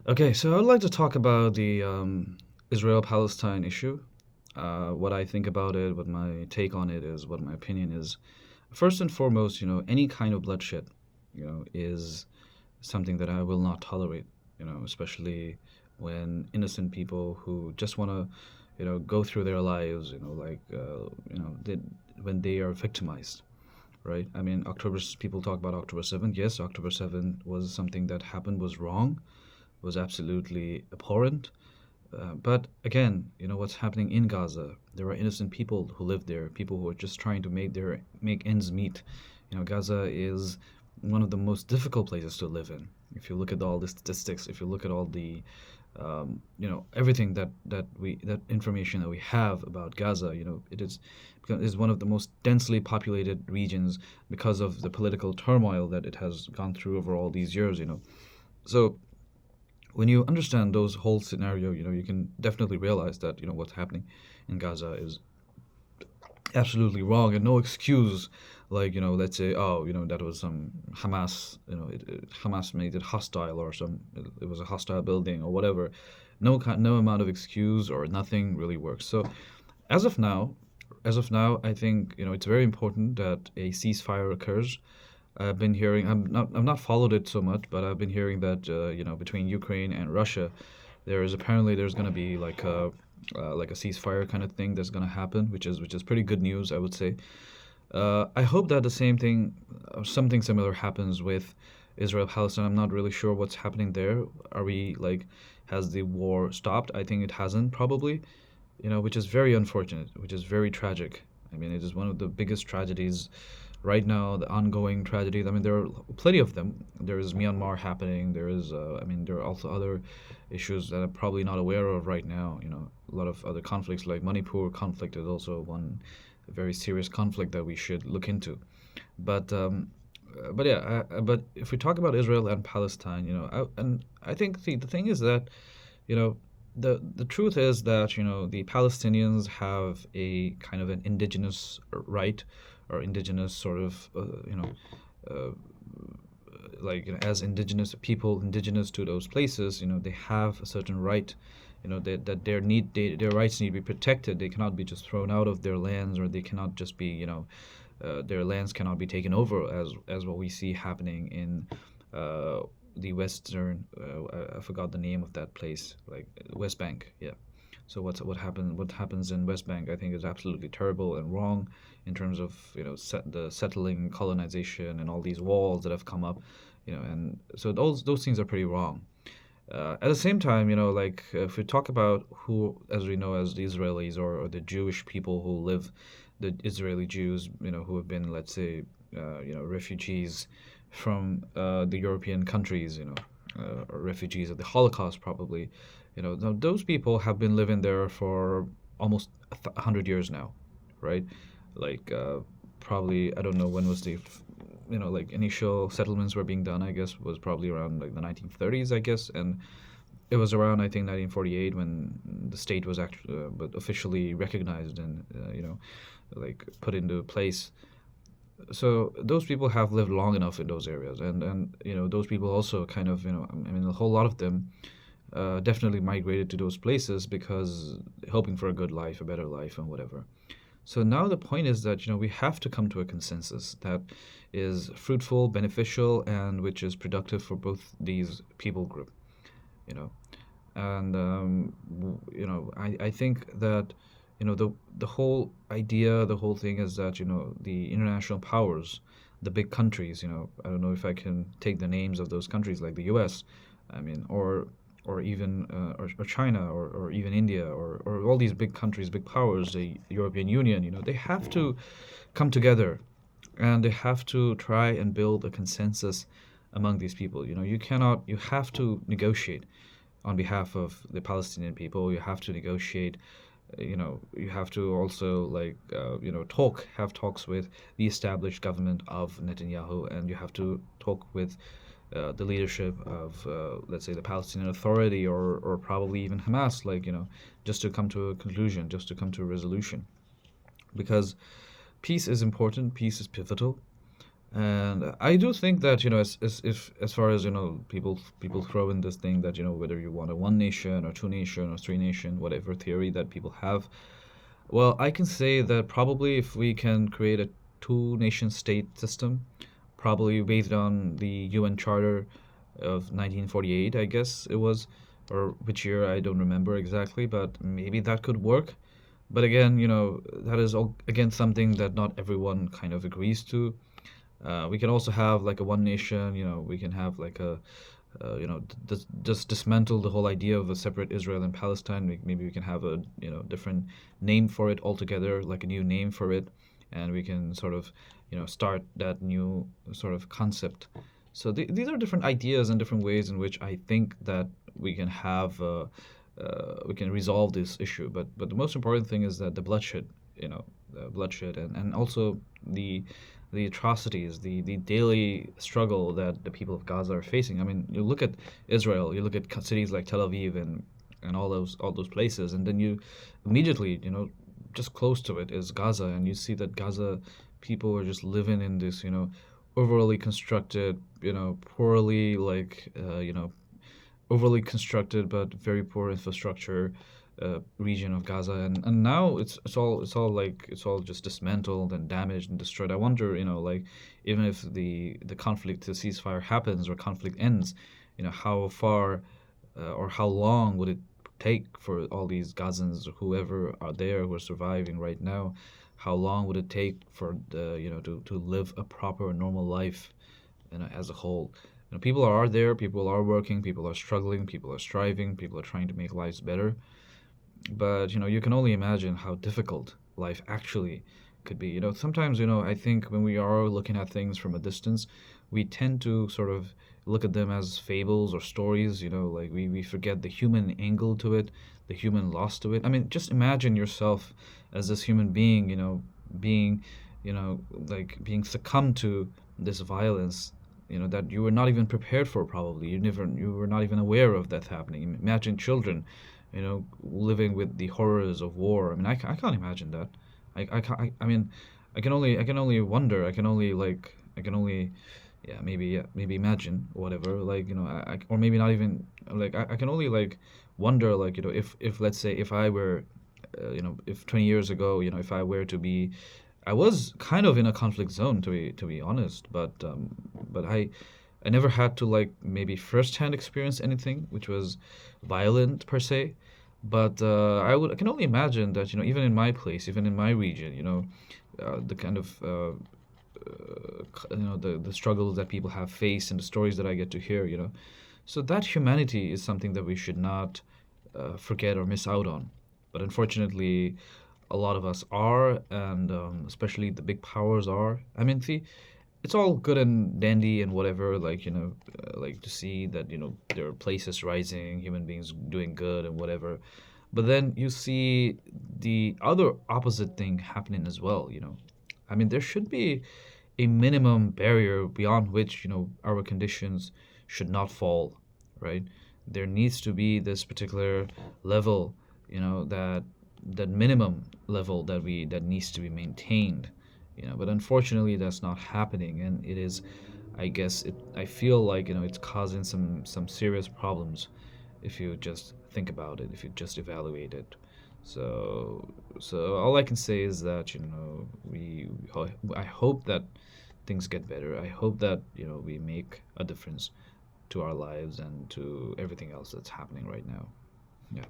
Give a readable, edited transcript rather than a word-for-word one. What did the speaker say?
Okay, so I'd like to talk about the Israel-Palestine issue. What I think about it, what my take on it is, what my opinion is. First and foremost, any kind of bloodshed, is something that I will not tolerate. Especially when innocent people who just want to, go through their lives, when they are victimized, right? I mean, people talk about October 7th. Yes, October 7th was something that happened, was wrong, was absolutely abhorrent. But again, what's happening in Gaza. There are innocent people who live there, people who are just trying to make ends meet. Gaza is one of the most difficult places to live in. If you look at all the statistics, if you look at all the everything that information that we have about Gaza, it is one of the most densely populated regions because of the political turmoil that it has gone through over all these years. So when you understand those whole scenario, you can definitely realize that what's happening in Gaza is absolutely wrong and no excuse. Like let's say, oh, that was some Hamas, Hamas made it hostile or it was a hostile building or whatever. No amount of excuse or nothing really works. So as of now, I think it's very important that a ceasefire occurs. I've been hearing. I've not followed it so much, but I've been hearing that between Ukraine and Russia, there's going to be like a ceasefire kind of thing that's going to happen, which is pretty good news, I would say. I hope that the same thing, something similar happens with Israel Palestine. I'm not really sure what's happening there. Are we like, has the war stopped? I think it hasn't, probably. Which is very unfortunate, which is very tragic. I mean, it is one of the biggest tragedies right now, the ongoing tragedies. I mean, there are plenty of them. There is Myanmar happening. I mean, there are also other issues that I'm probably not aware of right now. A lot of other conflicts, like Manipur conflict, is also one very serious conflict that we should look into. But yeah, but if we talk about Israel and Palestine, and I think the thing is that you know the truth is that the Palestinians have a kind of an indigenous right or indigenous sort of uh, like as indigenous people, indigenous to those places, they have a certain right, that their rights need to be protected. They cannot be just thrown out of their lands, or they cannot just be their lands cannot be taken over as what we see happening in the western. I forgot the name of that place, like West Bank. Yeah. So what happens in West Bank, I think, is absolutely terrible and wrong in terms of the settling, colonization, and all these walls that have come up, and so those things are pretty wrong. At the same time, like if we talk about who, as we know, as the Israelis, or the Jewish people who live, the Israeli Jews, who have been, let's say, refugees from the European countries, or refugees of the Holocaust, probably. Now those people have been living there for almost 100 years now, right? Like probably, I don't know when was the like initial settlements were being done. I guess was probably around like the 1930s, I guess, and it was around, I think, 1948 when the state was actually but officially recognized and like put into place. So those people have lived long enough in those areas, and those people also kind of, I mean, a whole lot of them definitely migrated to those places because hoping for a good life, a better life, and whatever. So now the point is that we have to come to a consensus that is fruitful, beneficial, and which is productive for both these people group. You know, and I think that the whole idea, the whole thing is that the international powers, the big countries, I don't know if I can take the names of those countries, like the U.S., I mean, or even or China, or even India, or all these big countries, big powers, the European Union, they have to come together, and they have to try and build a consensus among these people. You have to negotiate on behalf of the Palestinian people. You have to negotiate. You have to also, like, have talks with the established government of Netanyahu, and you have to talk with the leadership of, let's say, the Palestinian Authority, or probably even Hamas, like, just to come to a conclusion, just to come to a resolution. Because peace is important, peace is pivotal. And I do think that, as if as far as, people throw in this thing that, whether you want a one nation or two nation or three nation, whatever theory that people have. Well, I can say that probably if we can create a two nation state system, probably based on the UN Charter of 1948, I guess it was, or which year I don't remember exactly, but maybe that could work. But again, that is all, again, something that not everyone kind of agrees to. We can also have like a one nation, we can have like a, just dismantle the whole idea of a separate Israel and Palestine. Maybe we can have a, different name for it altogether, like a new name for it, and we can sort of, start that new sort of concept. So these are different ideas and different ways in which I think that we can have, we can resolve this issue. But the most important thing is that the bloodshed, the bloodshed, and also the atrocities, the daily struggle that the people of Gaza are facing. I mean, you look at Israel, you look at cities like Tel Aviv and all those places, and then you immediately, just close to it is Gaza, and you see that Gaza people are just living in this, overly constructed, poorly, like, overly constructed but very poor infrastructure region of Gaza, and now it's all just dismantled and damaged and destroyed. I wonder, like, even if the conflict, the ceasefire happens or conflict ends, how far or how long would it take for all these Gazans or whoever are there who are surviving right now? How long would it take for the to live a proper normal life, as a whole? People are there, people are working, people are struggling, people are striving, people are trying to make lives better. But you can only imagine how difficult life actually could be. Sometimes, I think when we are looking at things from a distance, we tend to sort of look at them as fables or stories. Like we forget the human angle to it, the human loss to it. I mean, just imagine yourself as this human being, being, like being succumbed to this violence, that you were not even prepared for. Probably you were not even aware of that happening. Imagine children, living with the horrors of war. I mean, I can't imagine that. I mean, I can only wonder. I can only, yeah, maybe imagine whatever. Like, or maybe not even, like, I can only, like, wonder, like, if let's say if I were, if 20 years ago, if I were to be, I was kind of in a conflict zone, to be honest, but I never had to, like, maybe firsthand experience anything which was violent per se. But I can only imagine that, even in my place, even in my region, the kind of the struggles that people have faced and the stories that I get to hear. So that humanity is something that we should not forget or miss out on. But unfortunately, a lot of us are, and especially the big powers are. I mean, see, it's all good and dandy and whatever, like, like to see that, there are places rising, human beings doing good and whatever. But then you see the other opposite thing happening as well. I mean, there should be a minimum barrier beyond which, our conditions should not fall, right? There needs to be this particular level, that minimum level that needs to be maintained. But unfortunately that's not happening, and it is, I guess, I feel like, it's causing some serious problems if you just think about it, if you just evaluate it. So all I can say is that, I hope that things get better. I hope that, we make a difference to our lives and to everything else that's happening right now. Yeah.